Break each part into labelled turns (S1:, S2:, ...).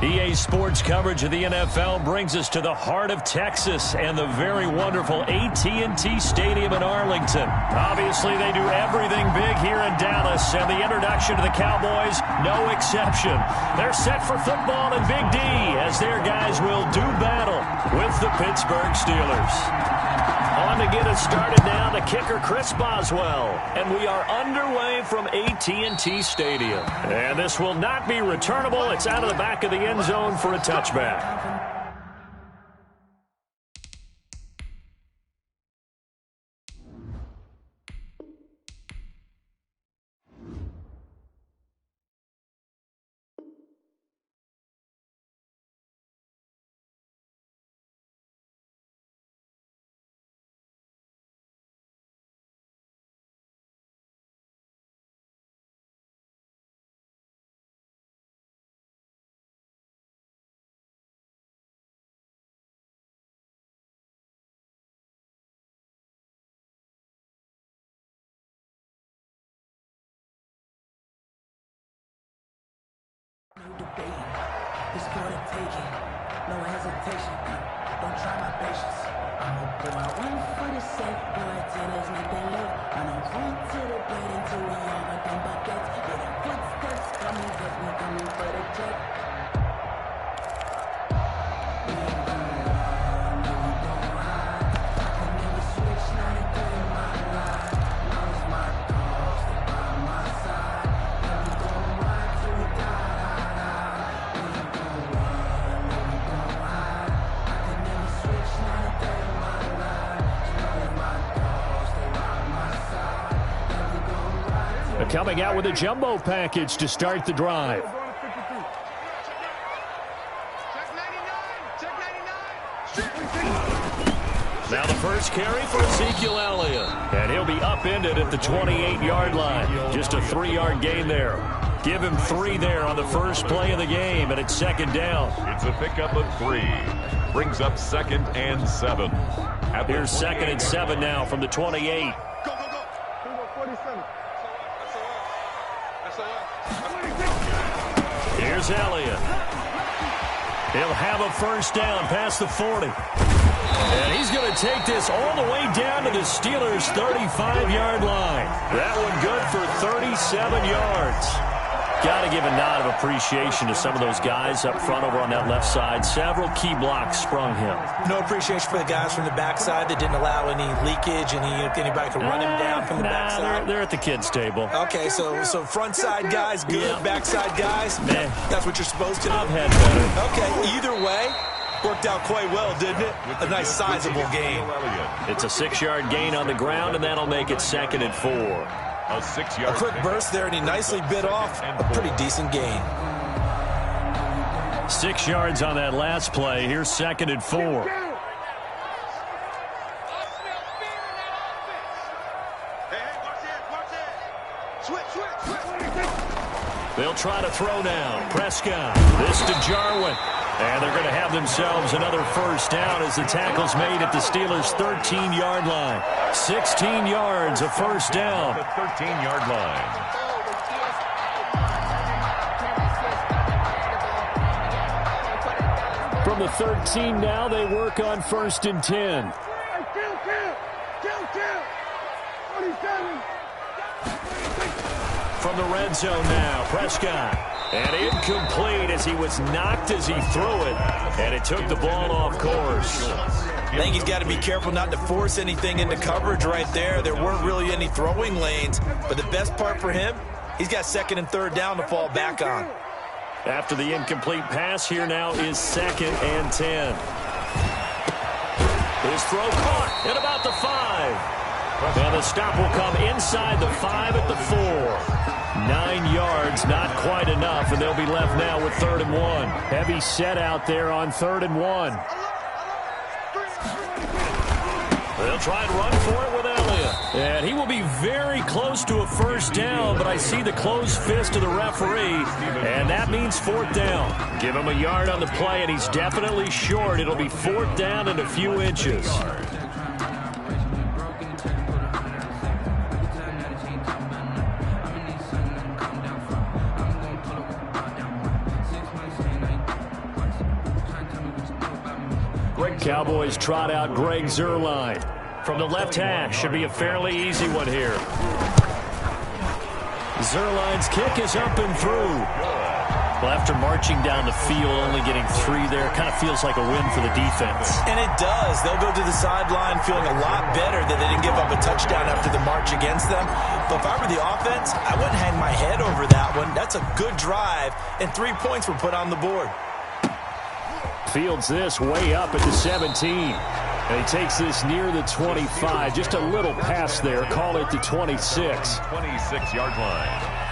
S1: EA Sports coverage of the NFL brings us to the heart of Texas and the very wonderful AT&T Stadium in Arlington. Obviously, they do everything big here in Dallas, and the introduction to the Cowboys, no exception. They're set for football in Big D as their guys will do battle with the Pittsburgh Steelers. On to get us started now, the kicker Chris Boswell. And we are underway from AT&T Stadium. And this will not be returnable. It's out of the back of the end zone for a touchback.
S2: It's for the taking, no hesitation. Don't try my patience. I'ma put my one for the safe boy till there's nothing left. I'ma run to the bed until we all got them buckets. Yeah, the footsteps coming, cause we coming for the check. We ain't gon' run, no, we gon' hide. I can never switch, not a day in my life. Long as my dogs stay by my side. Yeah, we gon' ride till we die.
S1: Coming out with a jumbo package to start the drive. Now the first carry for Ezekiel Elliott. And he'll be upended at the 28-yard line. Just a 3-yard gain there. Give him 3 there on the first play of the game, and it's second down.
S3: It's a pickup of 3. Brings up 2nd and 7.
S1: Here's 2nd and 7 now from the 28. Here's Elliott. He'll have a first down past the 40. And he's going to take this all the way down to the Steelers' 35-yard line. That one good for 37 yards. Got to give a nod of appreciation to some of those guys up front over on that left side. Several key blocks sprung him.
S4: No appreciation for the guys from the backside that didn't allow any leakage, and anybody could run him down from the backside.
S1: They're at the kids' table.
S4: Okay, so front side guys good, yeah. Backside guys, that's what you're supposed to do.
S1: I've had better.
S4: Okay, either way, worked out quite well, didn't it? A nice sizable gain.
S1: It's a 6-yard gain on the ground, and that'll make it 2nd and 4.
S3: A 6-yard.
S4: A quick burst there, and he nicely bit off a pretty decent gain.
S1: 6 yards on that last play. Here's 2nd and 4. They'll try to throw now. Prescott. This to Jarwin. And they're going to have themselves another first down as the tackle's made at the Steelers' 13-yard line. 16 yards, a first down.
S3: The 13-yard line.
S1: From the 13 now, they work on 1st and 10. From the red zone now, Prescott. And incomplete as he was knocked as he threw it. And it took the ball off course.
S4: I think he's got to be careful not to force anything into coverage right there. There weren't really any throwing lanes. But the best part for him, he's got 2nd and 3rd down to fall back on.
S1: After the incomplete pass, here now is 2nd and 10. His throw caught at about the 5. And the stop will come inside the 5 at the 4. 9 yards, not quite enough, and they'll be left now with 3rd and 1. Heavy set out there on 3rd and 1. They'll try and run for it with Elliott. And he will be very close to a first down, but I see the closed fist of the referee, and that means 4th down. Give him a yard on the play, and he's definitely short. It'll be 4th down and a few inches. Cowboys trot out Greg Zuerlein. From the left hash, should be a fairly easy one here. Zuerlein's kick is up and through. Well, after marching down the field, only getting 3 there, kind of feels like a win for the defense.
S4: And it does. They'll go to the sideline feeling a lot better that they didn't give up a touchdown after the march against them. But if I were the offense, I wouldn't hang my head over that one. That's a good drive, and 3 points were put on the board.
S1: Fields this way up at the 17. And he takes this near the 25. Just a little pass there. Call it the 26.
S3: 26-yard line.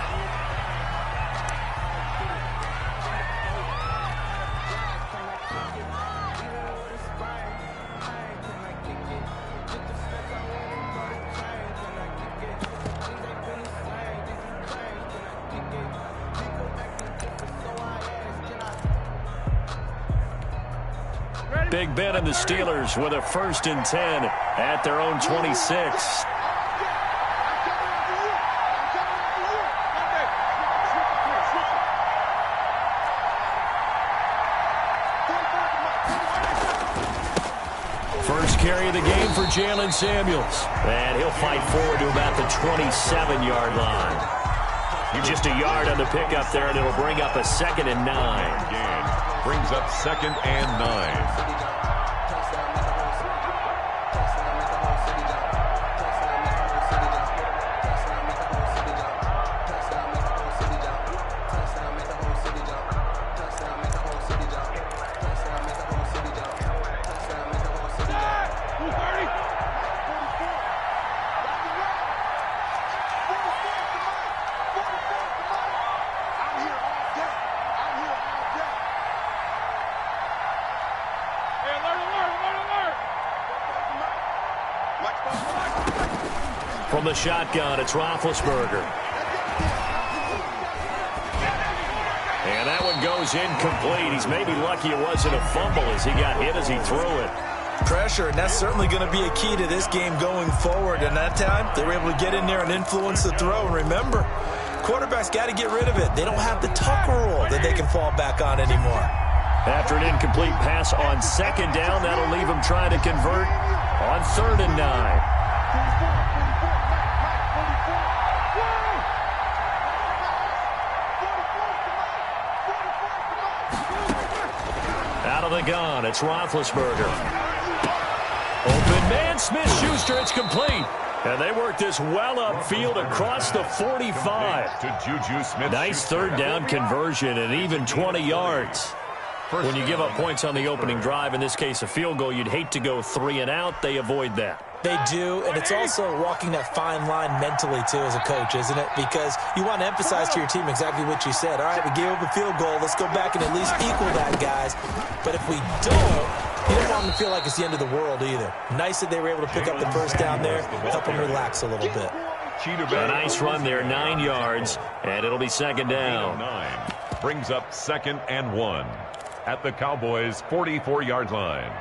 S1: Big Ben and the Steelers with a 1st and 10 at their own 26. First carry of the game for Jalen Samuels. And he'll fight forward to about the 27-yard line. Just a yard on the pickup there, and it'll bring up a 2nd and 9.
S3: Again, brings up 2nd and 9.
S1: From the shotgun, it's Roethlisberger. And that one goes incomplete. He's maybe lucky it wasn't a fumble as he got hit as he threw it.
S4: Pressure, and that's certainly going to be a key to this game going forward. And that time, they were able to get in there and influence the throw. And remember, quarterbacks got to get rid of it. They don't have the Tucker rule that they can fall back on anymore.
S1: After an incomplete pass on 2nd down, that'll leave him trying to convert on 3rd and 9. Out of the gun, it's Roethlisberger. Open man, Smith-Schuster, it's complete. And they work this well upfield across the 45.
S3: To Juju Smith.
S1: Nice 3rd down conversion and even 20 yards. When you give up points on the opening drive, in this case a field goal, you'd hate to go 3 and out. They avoid that.
S4: They do, and it's also walking that fine line mentally, too, as a coach, isn't it? Because you want to emphasize to your team exactly what you said. All right, we gave up a field goal. Let's go back and at least equal that, guys. But if we don't, you don't want them to feel like it's the end of the world either. Nice that they were able to pick up the 1st down there, help them relax a little bit.
S1: A nice run there, 9 yards, and it'll be 2nd down.
S3: 9 brings up 2nd and 1 at the Cowboys' 44-yard line.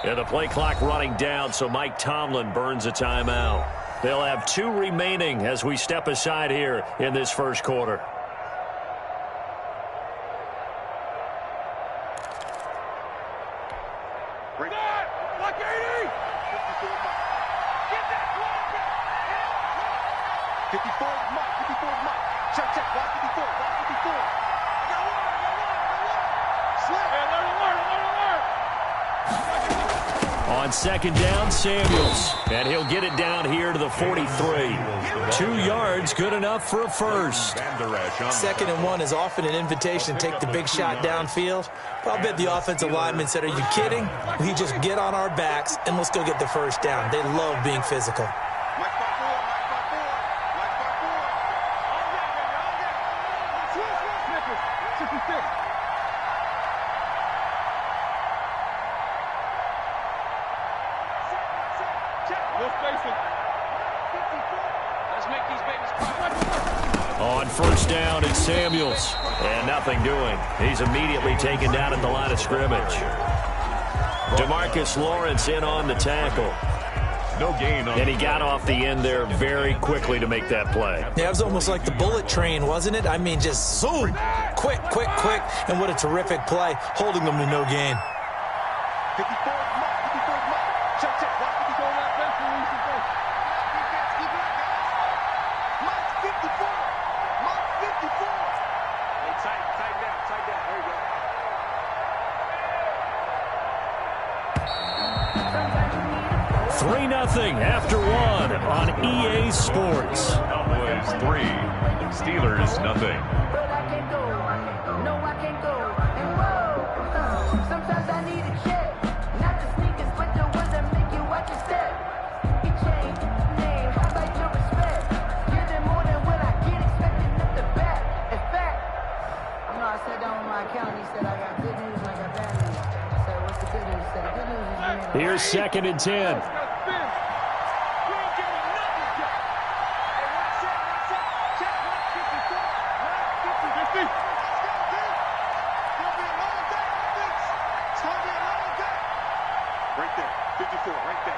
S1: And the play clock running down, so Mike Tomlin burns a timeout. They'll have 2 remaining as we step aside here in this 1st quarter.
S5: Bring that! Like 80! 54 is Mike. 54 is Mike. Check, block 54. Block 54. I got one. Slip. Hey, alert.
S1: On 2nd down, Samuels. And he'll get it down here to the 43. 2 yards, good enough for a 1st.
S4: 2nd and 1 is often an invitation to take the big shot downfield. But I'll bet the offensive lineman said, are you kidding? We just get on our backs and let's go get the 1st down. They love being physical.
S5: 56. No spacing. Let's make these babies cry.
S1: On first down, it's Samuels. And nothing doing. He's immediately taken down at the line of scrimmage. DeMarcus Lawrence in on the tackle.
S3: No gain on.
S1: And he got off the end there very quickly to make that play.
S4: Yeah, it was almost like the bullet train, wasn't it? I mean, just zoom. Quick, quick, quick. And what a terrific play, holding them to no gain.
S5: 54 mark, 54 mark. Check, check. Watch me go that best release and go. Defense, keep it up, guys. Mark 54. Mark 54. Hey, tight down, tight down. There you go.
S1: Three 0 after one on EA Sports.
S3: Cowboys 3, Steelers nothing.
S2: But I can't go. No, I can't go. And whoa, sometimes I need a check. Not the sneakers, but the ones that make you watch your step. Your chain, name, how about your respect? Give them more than what I get, expecting them to back. In fact, you know, I sat down with my accountant. He said I got good news and I got bad news. I said, what's the good news? He said, the good news is you made a
S1: Here's 2nd and 10.
S5: Right there, 54, right there,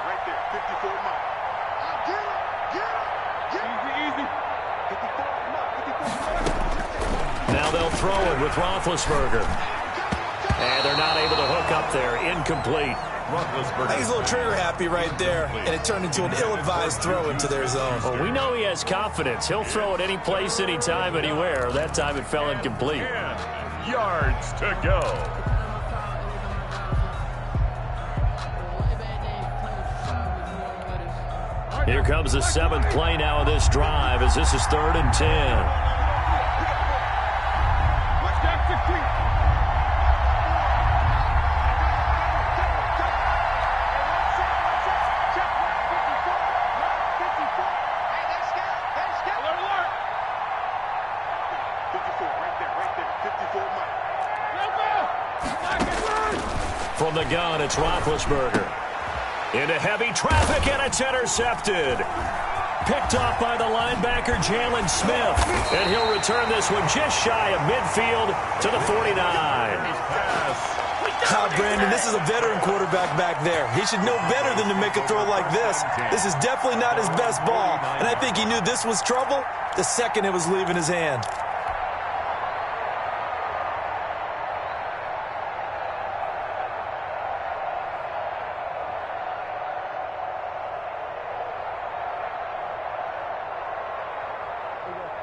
S5: 54 mark. Get it. Easy. 54 mark, 54 mark.
S1: Now they'll throw it with Roethlisberger. And they're not able to hook up there. Incomplete.
S3: Roethlisberger.
S4: I think he's a little trigger happy right there, and it turned into an ill-advised throw into their zone.
S1: Well, we know he has confidence. He'll throw it any place, anytime, anywhere. That time it fell incomplete.
S3: 10 yards to go.
S1: Here comes the 7th play now of this drive as this is 3rd and 10.
S5: Touchdown 15.
S1: From the gun, it's Roethlisberger. Into heavy traffic, and it's intercepted. Picked off by the linebacker, Jalen Smith. And he'll return this one just shy of midfield to the 49.
S4: Brandon, this is a veteran quarterback back there. He should know better than to make a throw like this. This is definitely not his best ball. And I think he knew this was trouble the second it was leaving his hand.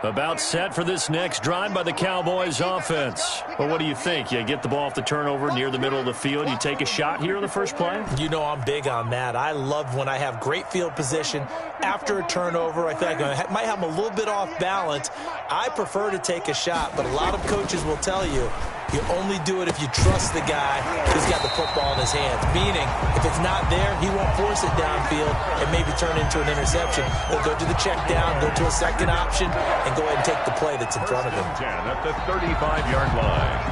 S1: About set for this next drive by the Cowboys offense. Well, what do you think? You get the ball off the turnover near the middle of the field. You take a shot here in the first play?
S4: You know I'm big on that. I love when I have great field position after a turnover. I think I might have them a little bit off balance. I prefer to take a shot, but a lot of coaches will tell you you only do it if you trust the guy who's got the football in his hands. Meaning, if it's not there, he won't force it downfield and maybe turn into an interception. He'll go to the check down, go to a second option, and go ahead and take the play that's in front of him.
S3: 10 at the 35-yard line.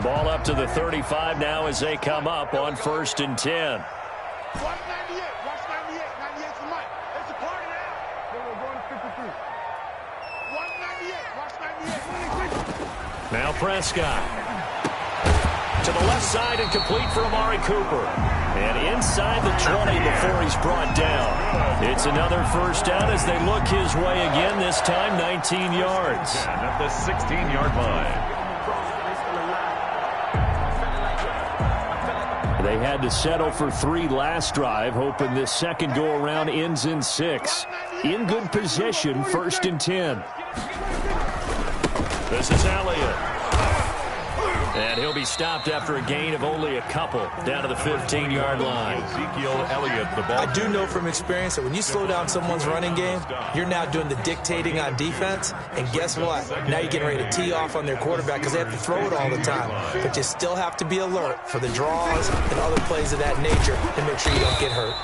S1: Ball up to the 35 now as they come up on 1st and 10.
S5: Watch 98. Watch 98. 98 for Mike. It's a party now. Then we're going to 53. Watch 98. Watch 98.
S1: Now Prescott. To the left side and complete for Amari Cooper. And inside the 20 before he's brought down. It's another first down as they look his way again, this time 19 yards.
S3: 10 at the 16-yard line.
S1: They had to settle for 3 last drive, hoping this second go-around ends in 6. In good position, 1st and 10. This is Elliott. And he'll be stopped after a gain of only a couple down to the 15-yard line.
S3: Ezekiel Elliott, the ball.
S4: I do know from experience that when you slow down someone's running game, you're now doing the dictating on defense. And guess what? Now you're getting ready to tee off on their quarterback because they have to throw it all the time. But you still have to be alert for the draws and other plays of that nature to make sure you don't get hurt.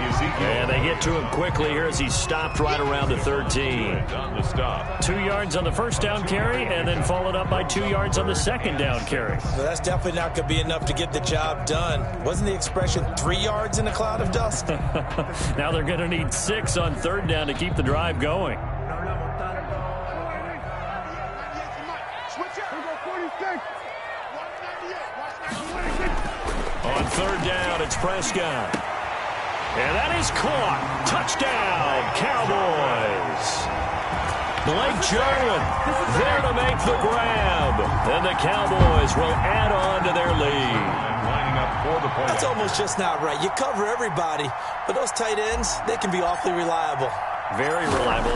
S1: And they get to him quickly here as he's stopped right around the 13.
S3: On the stop.
S1: 2 yards on the first down carry, and then followed up by 2 yards on the second down carry.
S4: Well, that's definitely not going to be enough to get the job done. Wasn't the expression 3 yards in a cloud of dust?
S1: Now they're going to need 6 on third down to keep the drive going. On third down, it's Prescott. And that is caught. Touchdown, Cowboys. Blake Jarwin there to make the grab. And the Cowboys will add on to their lead.
S3: Lining up for the play.
S4: That's almost just not right. You cover everybody, but those tight ends, they can be awfully reliable.
S1: Very reliable.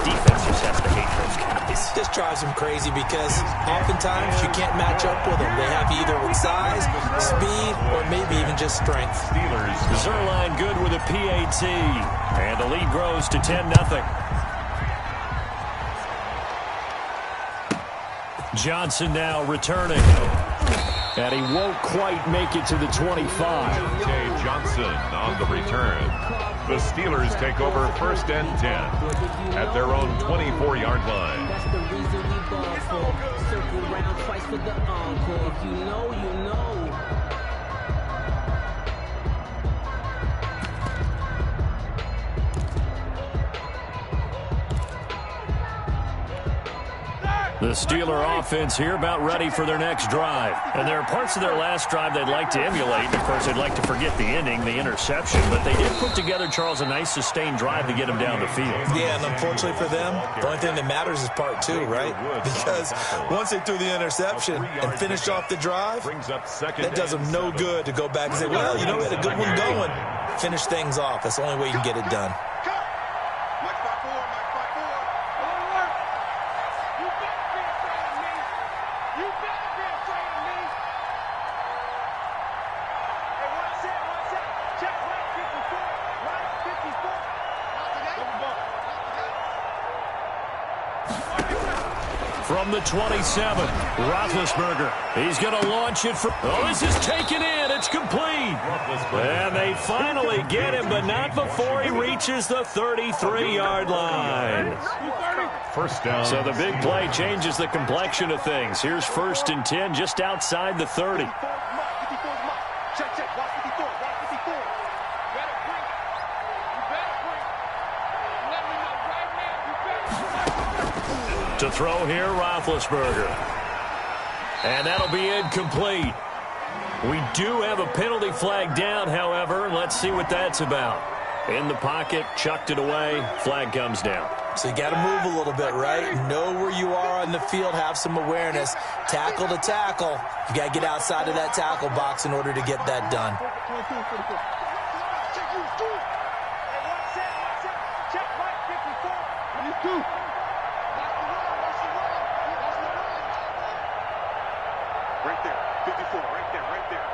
S1: Defense just has to hate those guys.
S4: This drives them crazy because oftentimes you can't match up with them. They have either with size, speed, or maybe even just strength.
S3: Steelers.
S1: Zerline good with a PAT. And the lead grows to 10-0. Johnson now returning. And he won't quite make it to the 25.
S3: Jay Johnson on the return. The Steelers take over first and 10 at their own 24-yard line.
S2: That's the reason we ball for. Circle round twice for the encore. If you know, you know.
S1: The Steeler offense here about ready for their next drive. And there are parts of their last drive they'd like to emulate. And, of course, they'd like to forget the ending, the interception. But they did put together, Charles, a nice sustained drive to get them down the field.
S4: Yeah, and unfortunately for them, the only thing that matters is part 2, right? Because once they threw the interception and finished off the drive, that does them no good to go back and say, well, you know, we had a good one going. Finish things off. That's the only way you can get it done.
S1: From the 27, Roethlisberger. He's going to launch it for... Oh, this is taken in. It's complete. And they finally get him, but not before he reaches the 33-yard line.
S3: First down.
S1: So the big play changes the complexion of things. Here's first and 10 just outside the 30.
S5: Check, check. Watch 54. Watch 54. Better bring it. You better bring it. Let me know right now. You better.
S1: To throw here, Roethlisberger. And that'll be incomplete. We do have a penalty flag down, however. Let's see what that's about. In the pocket, chucked it away. Flag comes down.
S4: So you got to move a little bit, right? Know where you are on the field, have some awareness. Tackle to tackle. You got to get outside of that tackle box in order to get that done.
S5: Check right 54. 22. Right there, 54, right there,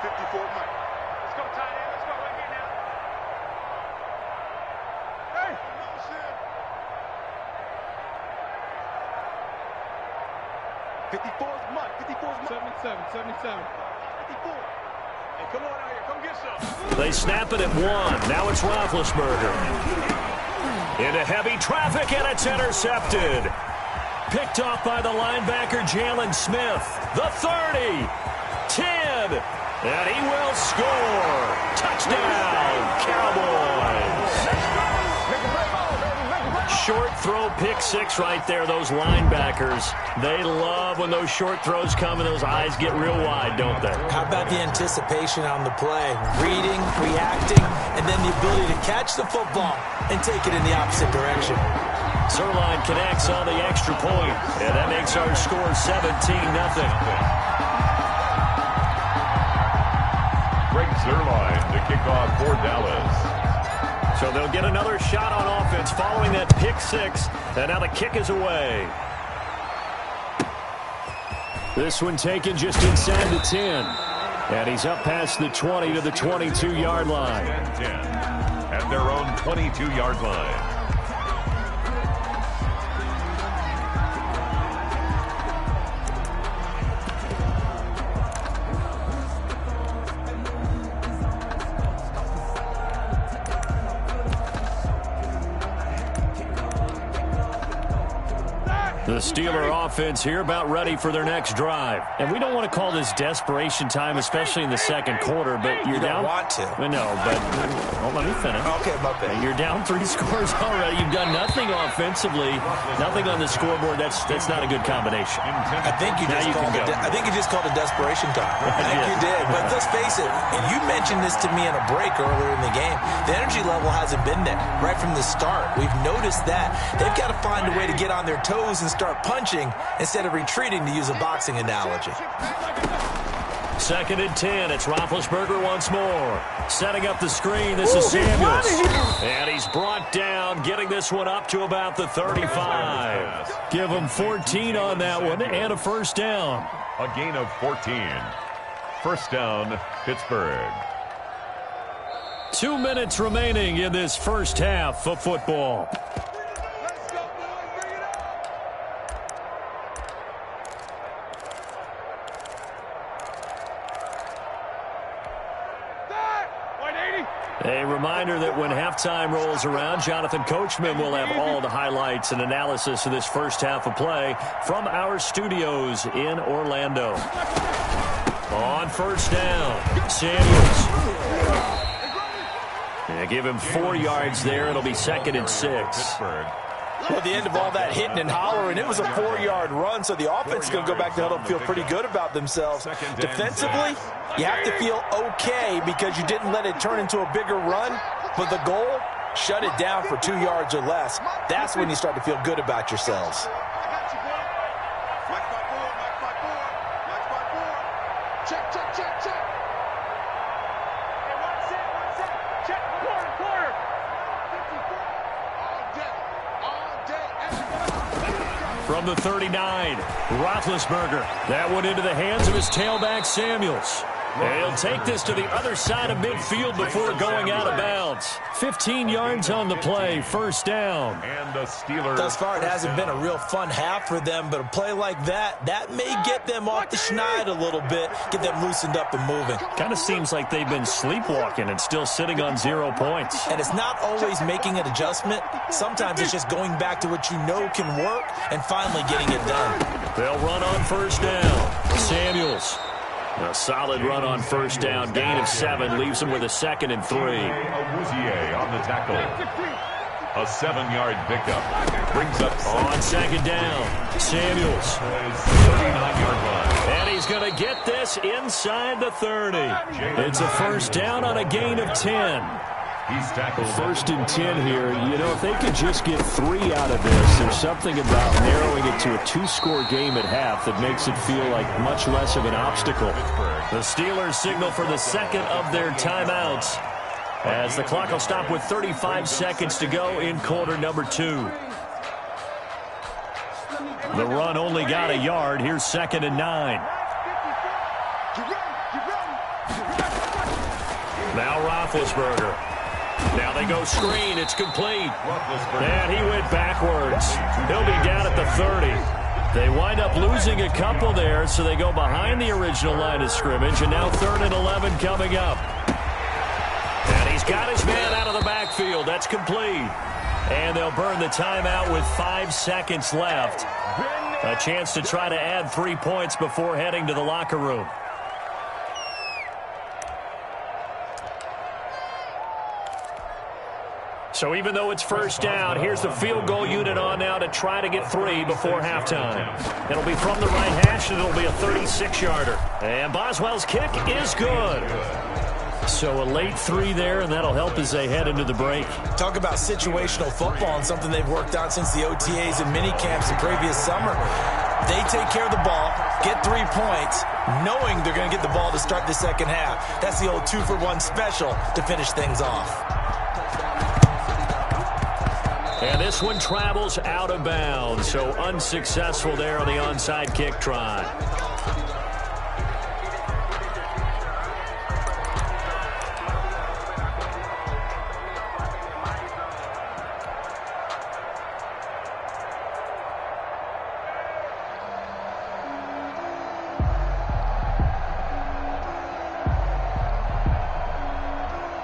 S5: 54, Mike. Let's go, tight end, let's go right here now. Hey! 54's Mike, 54's Mike. 77. 54. Hey, come on out here, come get some.
S1: They snap it at 1. Now it's Roethlisberger. Into heavy traffic, and it's intercepted. Picked off by the linebacker, Jalen Smith. The 30, 10, and he will score. Touchdown, Cowboys. Short throw, pick 6 right there, those linebackers. They love when those short throws come and those eyes get real wide, don't they?
S4: How about the anticipation on the play? Reading, reacting, and then the ability to catch the football and take it in the opposite direction.
S1: Zerline connects on the extra point, and that makes our score 17-0.
S3: Greg Zerline to kick off for Dallas.
S1: So they'll get another shot on offense following that pick 6, and now the kick is away. This one taken just inside the 10, and he's up past the 20 to the 22-yard line.
S3: 10 at their own 22-yard line.
S1: The Steeler offense here about ready for their next drive. And we don't want to call this desperation time, especially in the second quarter, but you're down.
S4: You don't want to.
S1: No, but let me finish.
S4: Okay, my bad.
S1: You're down 3 scores already. You've done nothing offensively, nothing on the scoreboard. That's not a good combination.
S4: I think you just called it desperation time. I think you did. But let's face it, and you mentioned this to me in a break earlier in the game. The energy level hasn't been there right from the start. We've noticed that. They've got to find a way to get on their toes and start punching instead of retreating, to use a boxing analogy.
S1: 2nd and 10. It's Roethlisberger once more. Setting up the screen. This is Samuels. And he's brought down, getting this one up to about the 35. Give him 14 on that one and a first down.
S3: A gain of 14. First down, Pittsburgh.
S1: 2 minutes remaining in this first half of football. A reminder that when halftime rolls around, Jonathan Coachman will have all the highlights and analysis of this first half of play from our studios in Orlando. On first down, Samuels. And give him 4 yards there. It'll be 2nd and 6.
S4: Well, at the end of all that hitting and hollering, it was a 4-yard run, so the offense is going to go back to huddle and feel pretty good about themselves. Defensively, you have to feel okay because you didn't let it turn into a bigger run, but the goal, shut it down for 2 yards or less. That's when you start to feel good about yourselves.
S1: From the 39, Roethlisberger. That one into the hands of his tailback, Samuels. And he'll take this to the other side of midfield before going out of bounds. 15 yards on the play, first down.
S3: And the Steelers.
S4: Thus far, it hasn't been a real fun half for them, but a play like that may get them off the schneid a little bit, get them loosened up and moving.
S1: Kind of seems like they've been sleepwalking and still sitting on 0 points.
S4: And it's not always making an adjustment. Sometimes it's just going back to what you know can work and finally getting it done.
S1: They'll run on first down. Samuels. A solid run on first down. Gain of 7 leaves him with a 2nd and 3.
S3: Awuzie on the tackle. A 7-yard pickup. Brings up
S1: on 2nd down. Samuels.
S3: 39-yard line.
S1: And he's going to get this inside the 30. It's a first down on a gain of 10.
S3: He's tackled.
S1: 1st and 10 here. You know, if they could just get 3 out of this, there's something about narrowing it to a 2-score game at half that makes it feel like much less of an obstacle. The Steelers signal for the 2nd of their timeouts as the clock will stop with 35 seconds to go in quarter number 2. The run only got a yard. Here's 2nd and 9. Now Roethlisberger. Now they go screen. It's complete. And he went backwards. He'll be down at the 30. They wind up losing a couple there, so they go behind the original line of scrimmage, and now 3rd and 11 coming up. And he's got his man out of the backfield. That's complete. And they'll burn the timeout with 5 seconds left. A chance to try to add 3 points before heading to the locker room. So even though it's first down, here's the field goal unit on now to try to get 3 before halftime. It'll be from the right hash, and it'll be a 36-yarder. And Boswell's kick is good. So a late 3 there, and that'll help as they head into the break.
S4: Talk about situational football and something they've worked on since the OTAs and mini camps the previous summer. They take care of the ball, get 3 points, knowing they're going to get the ball to start the second half. That's the old 2-for-1 special to finish things off.
S1: And this one travels out of bounds, so unsuccessful there on the onside kick try.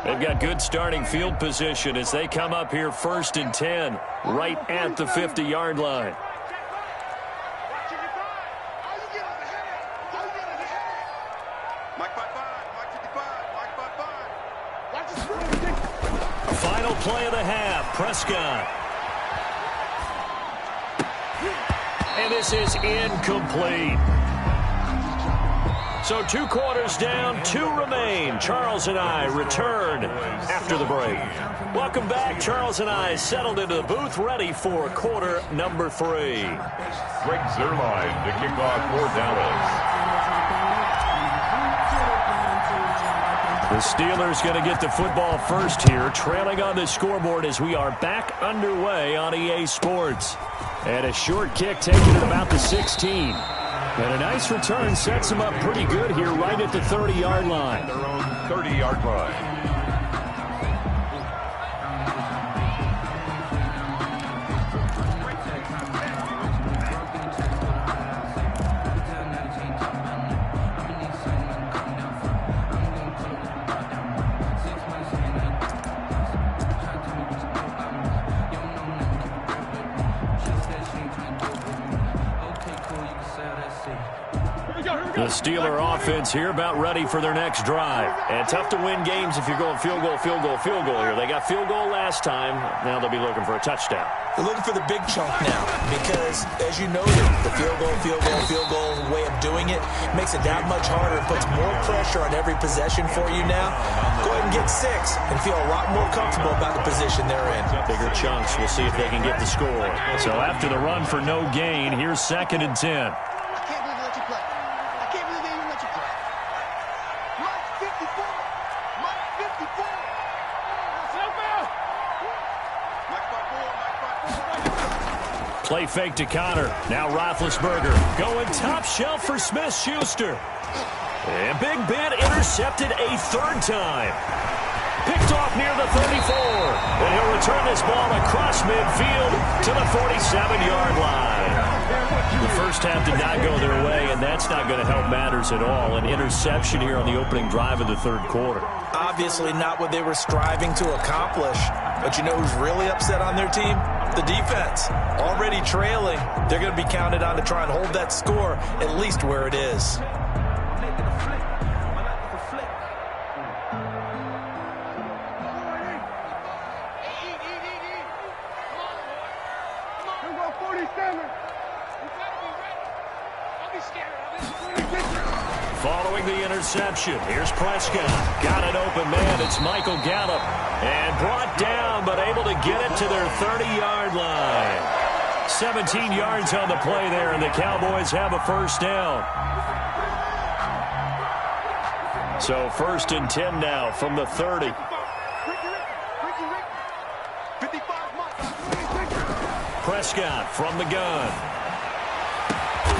S1: They've got good starting field position as they come up here 1st and 10, right at the 50-yard line. play of the half. Prescott. And this is incomplete. So 2 quarters down, 2 remain. Charles and I return after the break. Welcome back. Charles and I settled into the booth, ready for quarter number 3.
S3: Greg Zuerlein to kick off for Dallas.
S1: The Steelers going to get the football first here, trailing on the scoreboard as we are back underway on EA Sports. And a short kick taken at about the 16. And a nice return sets them up pretty good here right at the 30-yard line.
S3: Their own 30-yard line.
S1: The Steeler offense here about ready for their next drive. And tough to win games if you're going field goal, field goal, field goal here. They got field goal last time. Now they'll be looking for a touchdown.
S4: They're looking for the big chunk now because, as you noted, the field goal way of doing it makes it that much harder. It puts more pressure on every possession for you now. Go ahead and get 6 and feel a lot more comfortable about the position they're in.
S1: Bigger chunks. We'll see if they can get the score. So after the run for no gain, here's 2nd and 10. Play fake to Connor. Now Roethlisberger going top shelf for Smith-Schuster. And Big Ben intercepted a 3rd time. Picked off near the 34. And he'll return this ball across midfield to the 47-yard line. The first half did not go their way, and that's not going to help matters at all. An interception here on the opening drive of the 3rd quarter.
S4: Obviously not what they were striving to accomplish. But you know who's really upset on their team? The defense. Already trailing. They're going to be counted on to try and hold that score at least where it is.
S1: Following the interception, here's Prescott. Got an open man. It's Michael Gallup. And brought down, but able to get it to their 30-yard line. 17 yards on the play there, and the Cowboys have a first down. So 1st and 10 now from the 30. Prescott from the gun.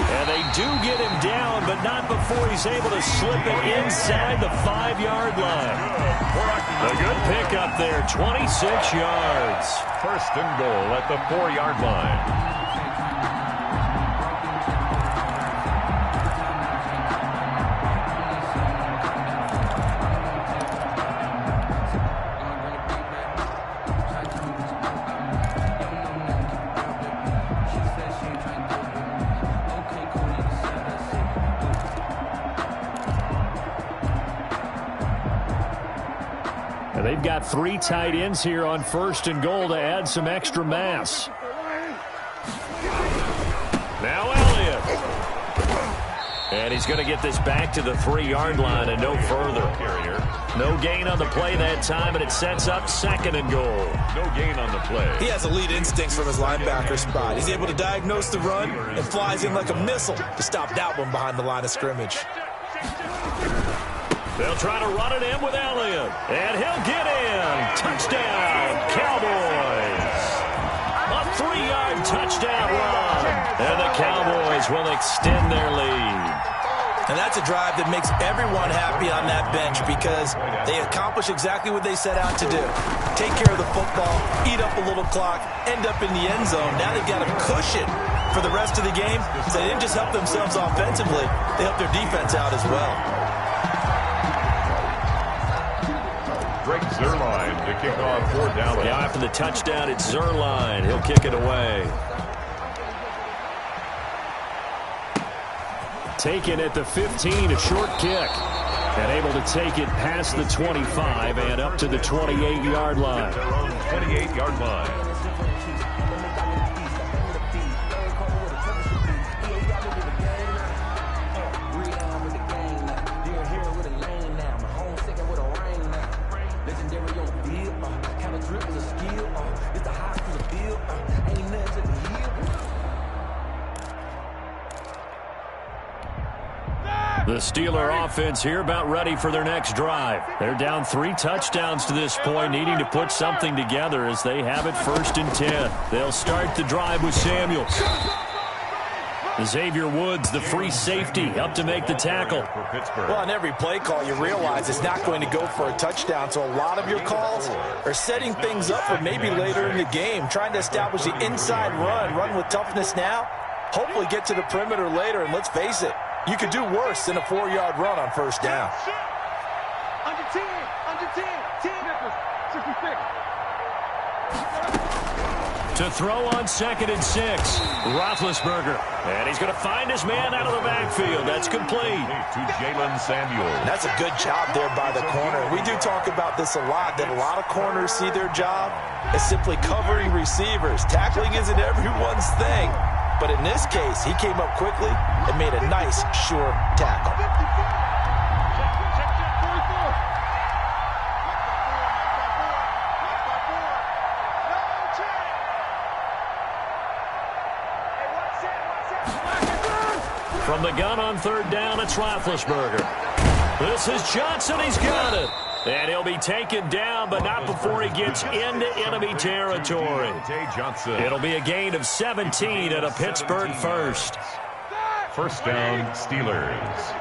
S1: And they do get him down, but not before he's able to slip it inside the 5-yard line. A good pickup there, 26 yards.
S3: 1st and goal at the 4-yard line.
S1: And they've got 3 tight ends here on 1st and goal to add some extra mass. Now Elliott. And he's going to get this back to the 3-yard line and no further. No gain on the play that time, and it sets up 2nd and goal.
S3: No gain on the play.
S4: He has elite instincts from his linebacker spot. He's able to diagnose the run and flies in like a missile to stop that one behind the line of scrimmage.
S1: They'll try to run it in with Elliott. And he'll get in. Touchdown, Cowboys. A 3-yard touchdown run. And the Cowboys will extend their lead.
S4: And that's a drive that makes everyone happy on that bench because they accomplish exactly what they set out to do. Take care of the football, eat up a little clock, end up in the end zone. Now they've got a cushion for the rest of the game. So they didn't just help themselves offensively, they helped their defense out as well.
S3: Greg Zuerlein to kick off for Dallas.
S1: Now after the touchdown, it's Zuerlein. He'll kick it away. Taken at the 15, a short kick. And able to take it past the 25 and up to the 28-yard line.
S3: Their own 28-yard line.
S1: The Steeler offense here about ready for their next drive. They're down 3 touchdowns to this point, needing to put something together as they have it 1st and 10. They'll start the drive with Samuels. Xavier Woods, the free safety, up to make the tackle.
S4: Well, on every play call, you realize it's not going to go for a touchdown, so a lot of your calls are setting things up for maybe later in the game, trying to establish the inside run with toughness now, hopefully get to the perimeter later, and let's face it, you could do worse than a 4-yard run on 1st down.
S5: Under 10, 10, 66.
S1: To throw on 2nd and 6, Roethlisberger. And he's going to find his man out of the backfield. That's complete.
S3: To Jalen Samuels.
S4: That's a good job there by the corner. We do talk about this a lot, that a lot of corners see their job as simply covering receivers. Tackling isn't everyone's thing. But in this case, he came up quickly and made a nice, sure tackle.
S1: From the gun on 3rd down, it's Roethlisberger. This is Johnson. He's got it. And he'll be taken down, but not before he gets into enemy territory. It'll be a gain of 17 and a Pittsburgh first.
S3: 1st down, Steelers.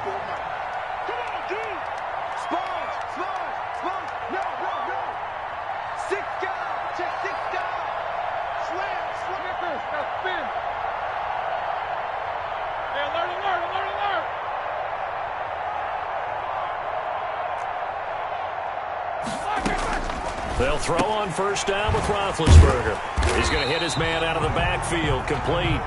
S1: They'll throw on 1st down with Roethlisberger. He's going to hit his man out of the backfield, complete.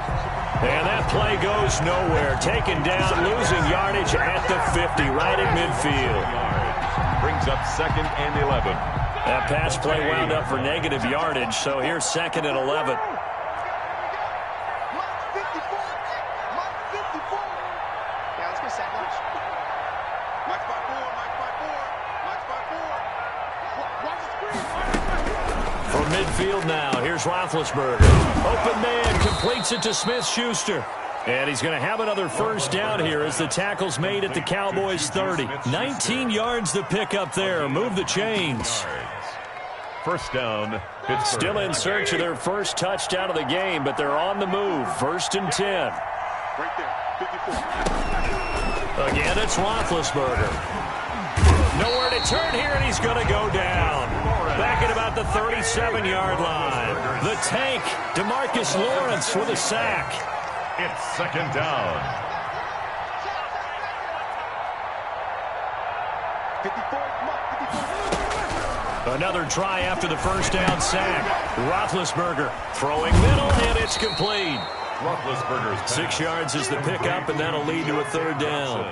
S1: And that play goes nowhere. Taken down, losing yardage at the 50, right at midfield.
S3: Brings up 2nd and 11.
S1: That pass play wound up for negative yardage, so here's 2nd and 11. From midfield now, here's Roethlisberger. Open man, completes it to Smith-Schuster. And he's going to have another 1st down here as the tackle's made at the Cowboys' 30. 19 yards to pick up there. Move the chains.
S3: 1st down, Pittsburgh.
S1: Still in search of their 1st touchdown of the game, but they're on the move. 1st and 10.
S5: Right there, 54.
S1: Again, it's Roethlisberger. Nowhere to turn here, and he's going to go down. Back at about the 37-yard line. The tank, DeMarcus Lawrence with a sack.
S3: It's 2nd down.
S5: 54.
S1: Another try after the 1st down sack. Roethlisberger throwing middle, and it's complete.
S3: Roethlisberger's
S1: 6 yards is the pickup, and that'll lead to a 3rd down.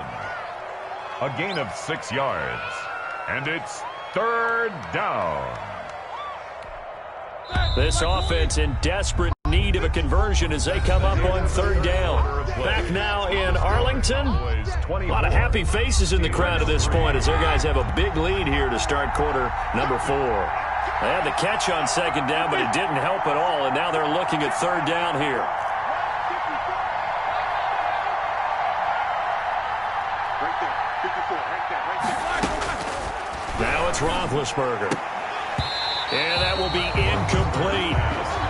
S3: A gain of 6 yards. And it's 3rd down.
S1: This offense in desperate need of a conversion as they come up on 3rd down. Back now in Arlington. A lot of happy faces in the crowd at this point as their guys have a big lead here to start quarter number 4. They had the catch on 2nd down, but it didn't help at all, and now they're looking at 3rd down here. Now it's Roethlisberger. And that will be incomplete.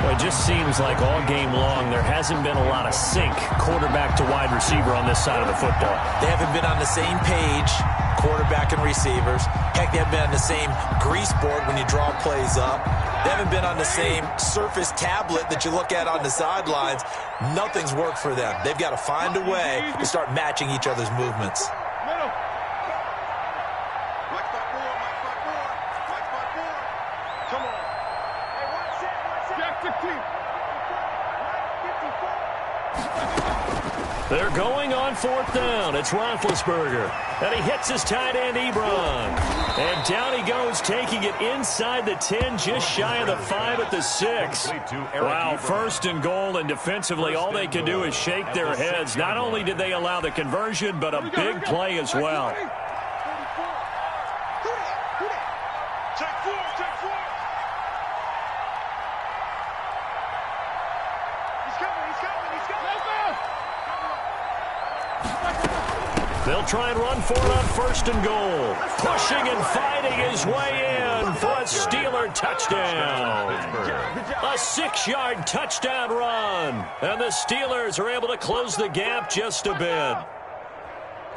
S1: Well, it just seems like all game long there hasn't been a lot of sync quarterback to wide receiver on this side of the football.
S4: They haven't been on the same page, quarterback and receivers. Heck, they haven't been on the same grease board when you draw plays up. They haven't been on the same surface tablet that you look at on the sidelines. Nothing's worked for them. They've got to find a way to start matching each other's movements.
S1: They're going on 4th down. It's Roethlisberger. And he hits his tight end, Ebron. And down he goes, taking it inside the 10, just shy of the 5 at the 6. Wow, 1st and goal, and defensively all they can do is shake their heads. Not only did they allow the conversion, but a big play as well. They'll try and run for it on 1st and goal. Pushing and fighting his way in for a Steeler touchdown. A 6-yard touchdown run. And the Steelers are able to close the gap just a bit.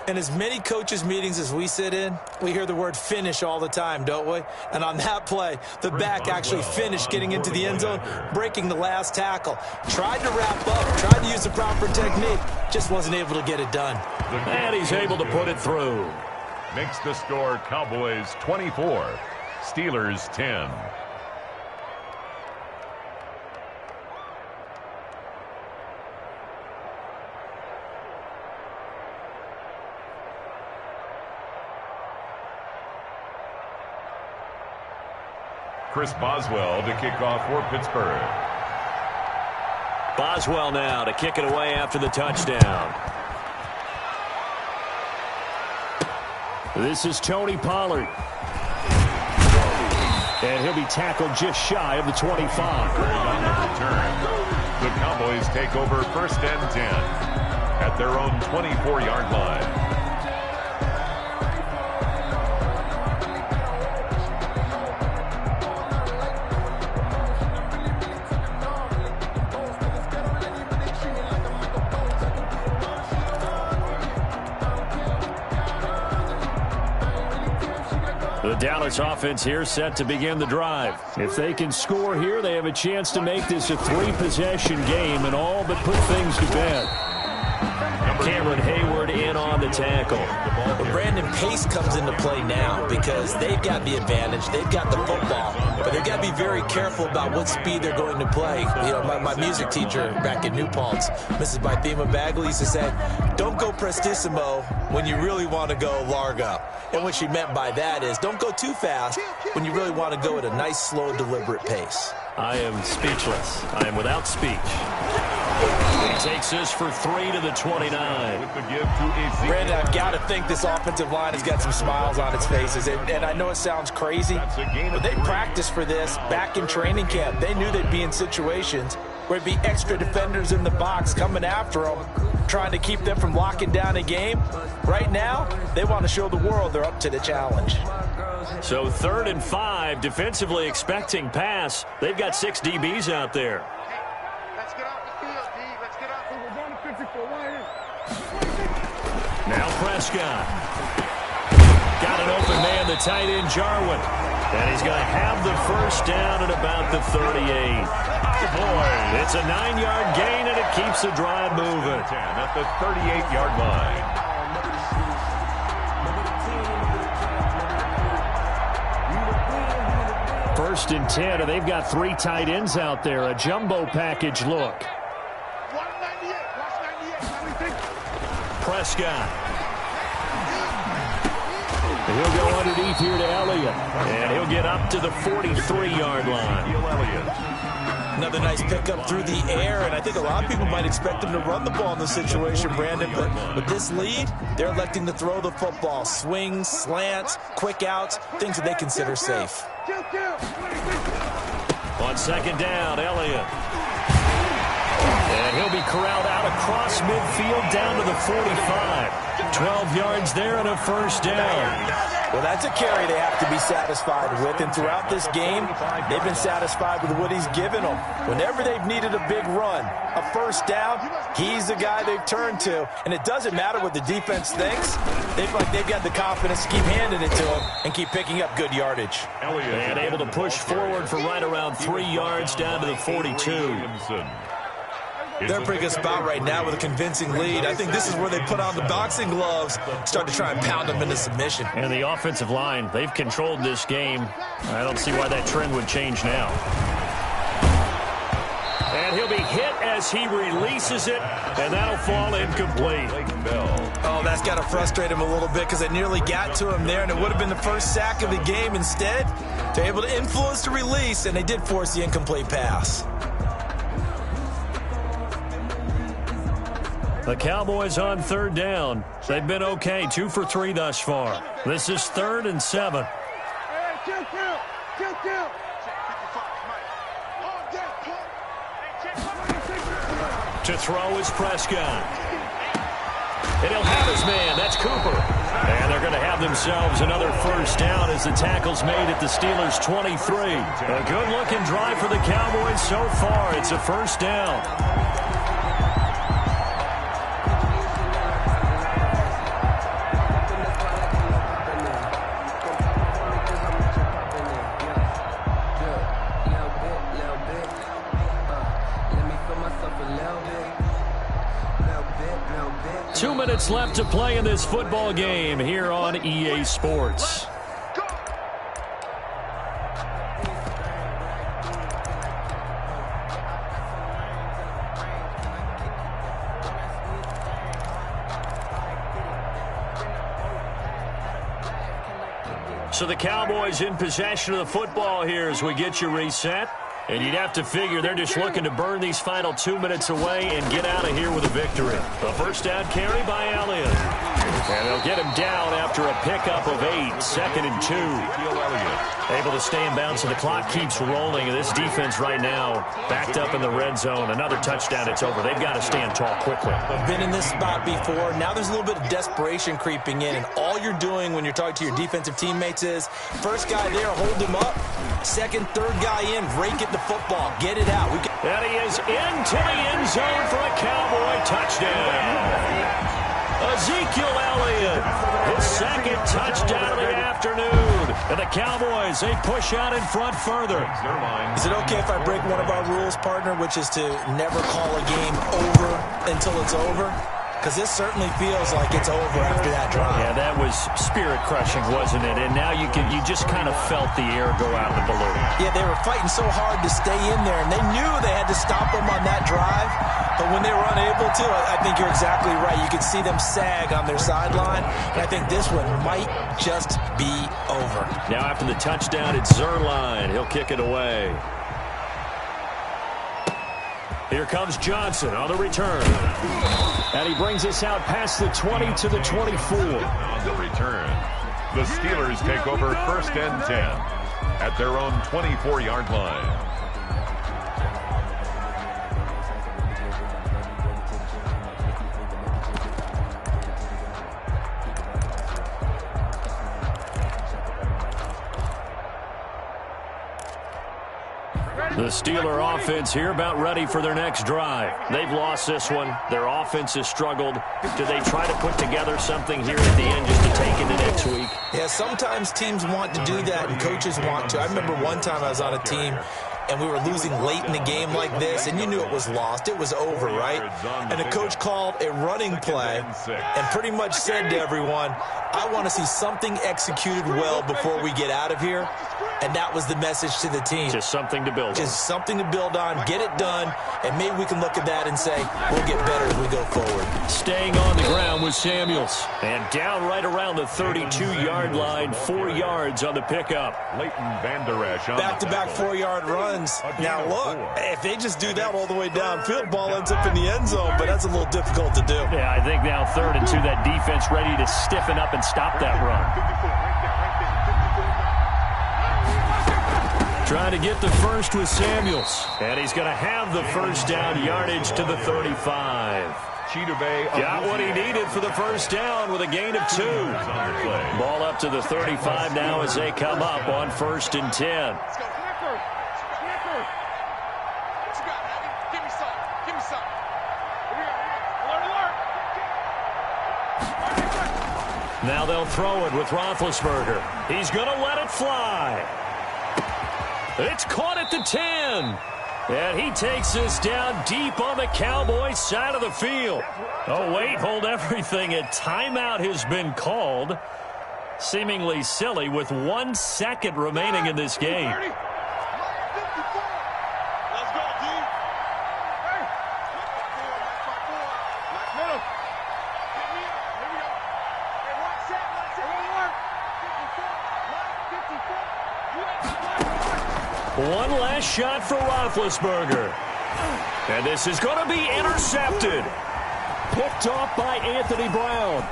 S4: In as many coaches' meetings as we sit in, we hear the word finish all the time, don't we? And on that play, the back actually finished getting into the end zone, breaking the last tackle. Tried to wrap up, tried to use the proper technique, just wasn't able to get it done.
S1: And he's able to put it through.
S3: Makes the score Cowboys 24, Steelers 10. Chris Boswell to kick off for Pittsburgh.
S1: Boswell now to kick it away after the touchdown. This is Tony Pollard. And he'll be tackled just shy of the 25.
S3: On the return, the Cowboys take over 1st and 10 at their own 24-yard line.
S1: The Dallas offense here set to begin the drive. If they can score here, they have a chance to make this a 3-possession game and all but put things to bed. Cameron Hayward in on the tackle.
S4: But Brandon, pace comes into play now because they've got the advantage. They've got the football. But they've got to be very careful about what speed they're going to play. You know, my music teacher back in New Paltz, Mrs. Bythema Bagley, used to say, don't go prestissimo when you really want to go largo. And what she meant by that is don't go too fast when you really want to go at a nice, slow, deliberate pace.
S1: I am speechless. I am without speech. He takes this for 3 to the 29.
S4: Brandon, I've got to think this offensive line has got some smiles on its faces. And I know it sounds crazy, but they practiced for this back in training camp. They knew they'd be in situations where it'd be extra defenders in the box coming after them, trying to keep them from locking down a game. Right now, they want to show the world they're up to the challenge.
S1: So 3rd and 5, defensively expecting pass. They've got 6 DBs out there.
S5: Let's get off the field, D. Let's get off the field. We're going to 54.
S1: Now Prescott. Got an open man, the tight end, Jarwin. And he's going to have the 1st down at about the 38. It's a 9-yard gain, and it keeps the drive moving.
S3: At the 38-yard line.
S1: 1st and 10, and they've got 3 tight ends out there. A jumbo package look.
S5: 198.
S1: Prescott. He'll go underneath here to Elliott. And he'll get up to the 43-yard line.
S4: Another nice pickup through the air, and I think a lot of people might expect him to run the ball in this situation, Brandon, but with this lead, they're electing to throw the football. Swings, slants, quick outs, things that they consider safe.
S1: On 2nd down, Elliott. And he'll be corralled out across midfield down to the 45. 12 yards there and a 1st down.
S4: Well, that's a carry they have to be satisfied with, and throughout this game, they've been satisfied with what he's given them. Whenever they've needed a big run, a 1st down, he's the guy they've turned to, and it doesn't matter what the defense thinks. They feel like they've got the confidence to keep handing it to him and keep picking up good yardage.
S1: And able to push forward for right around 3 yards down to the 42.
S4: They're in a pretty good spot right now with a convincing lead. I think this is where they put on the boxing gloves, start to try and pound them into submission.
S1: And the offensive line, they've controlled this game. I don't see why that trend would change now. And he'll be hit as he releases it, and that'll fall incomplete.
S4: Oh, that's got to frustrate him a little bit because they nearly got to him there, and it would have been the first sack of the game. Instead, they're able to influence the release, and they did force the incomplete pass.
S1: The Cowboys on third down. They've been okay, 2 for 3 thus far. This is 3rd and 7. To throw is Prescott. And he'll have his man. That's Cooper. And they're going to have themselves another first down as the tackle's made at the Steelers' 23. A good-looking drive for the Cowboys so far. It's a first down. Minutes left to play in this football game here on EA Sports. So the Cowboys in possession of the football here as we get you reset. And you'd have to figure they're just looking to burn these final 2 minutes away and get out of here with a victory. A first down carry by Elliott. And they'll get him down after a pickup of 8. 2nd and 2. Able to stay in bounds, so the clock keeps rolling. And this defense right now backed up in the red zone. Another touchdown, it's over. They've got to stand tall quickly.
S4: Been in this spot before. Now there's a little bit of desperation creeping in. And all you're doing when you're talking to your defensive teammates is, first guy there, hold him up. Second, third guy in, rake it the football. Get it out.
S1: And he is into the end zone for a Cowboy touchdown. Ezekiel Elliott, his 2nd touchdown of the afternoon. And the Cowboys, they push out in front further.
S4: Is it okay if I break one of our rules, partner, which is to never call a game over until it's over? Because this certainly feels like it's over after that drive.
S1: Yeah, that was spirit-crushing, wasn't it? And now you just kind of felt the air go out of the balloon.
S4: Yeah, they were fighting so hard to stay in there, and they knew they had to stop them on that drive. But when they were unable to, I think you're exactly right. You could see them sag on their sideline, and I think this one might just be over.
S1: Now after the touchdown, it's Zerline. He'll kick it away. Here comes Johnson on the return. And he brings us out past the 20 to the 24.
S3: On the return, the Steelers take over 1st and 10 at their own 24-yard line.
S1: The Steeler offense here about ready for their next drive. They've lost this one. Their offense has struggled. Do they try to put together something here at the end just to take into next week?
S4: Yeah, sometimes teams want to do that and coaches want to. I remember one time I was on a team and we were losing late in the game like this, and you knew it was lost. It was over, right? And the coach called a running play and pretty much said to everyone, I want to see something executed well before we get out of here. And that was the message to the team.
S1: Just something to build on.
S4: Just something to build on, get it done, and maybe we can look at that and say, we'll get better as we go forward.
S1: Staying on the ground with Samuels. And down right around the 32-yard line, 4 yards on the pickup.
S3: Leighton Vander Esch on
S4: back-to-back 4-yard runs. Now, look, if they just do that all the way downfield, ball ends up in the end zone, but that's a little difficult to do.
S1: Yeah, I think now 3rd and 2, that defense ready to stiffen up and stop that run. Trying to get the first with Samuels. And he's going to have the first down, yardage to the 35. Got what he needed for the first down with a gain of 2. Ball up to the 35 now as they come up on 1st and 10. Now they'll throw it with Roethlisberger. He's going to let it fly. It's caught at the 10. And he takes this down deep on the Cowboys side of the field. Oh, wait, hold everything. A timeout has been called. Seemingly silly with 1 second remaining in this game. One last shot for Roethlisberger. And this is going to be intercepted. Picked off by Anthony Brown.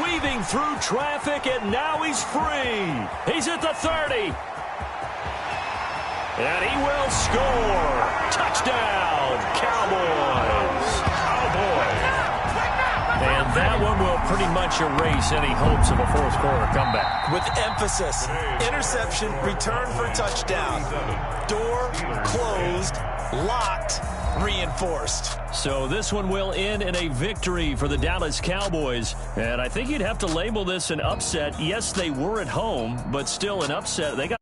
S1: Weaving through traffic, and now he's free. He's at the 30. And he will score. Touchdown, Cowboys. Oh, boy. And that one will pretty much erase any hopes of a fourth-quarter comeback.
S4: With emphasis, interception, return for touchdown. Door closed, locked, reinforced.
S1: So this one will end in a victory for the Dallas Cowboys. And I think you'd have to label this an upset. Yes, they were at home, but still an upset. They got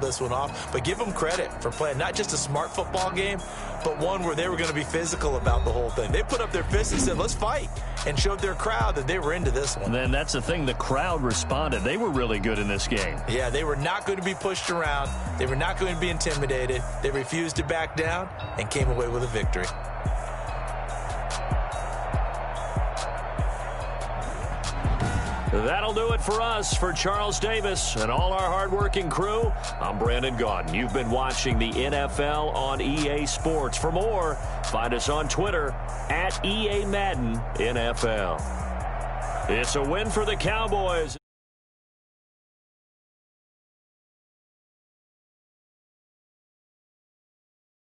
S4: this one off, but give them credit for playing not just a smart football game, but one where they were going to be physical about the whole thing. They put up their fists and said, let's fight, and showed their crowd that they were into this one.
S1: Then that's the thing, the crowd responded. They were really good in this game.
S4: Yeah, they were not going to be pushed around. They were not going to be intimidated. They refused to back down and came away with a victory.
S1: That'll do it for us. For Charles Davis and all our hardworking crew, I'm Brandon Gaudin. You've been watching the NFL on EA Sports. For more, find us on Twitter @EA Madden NFL. It's a win for the Cowboys.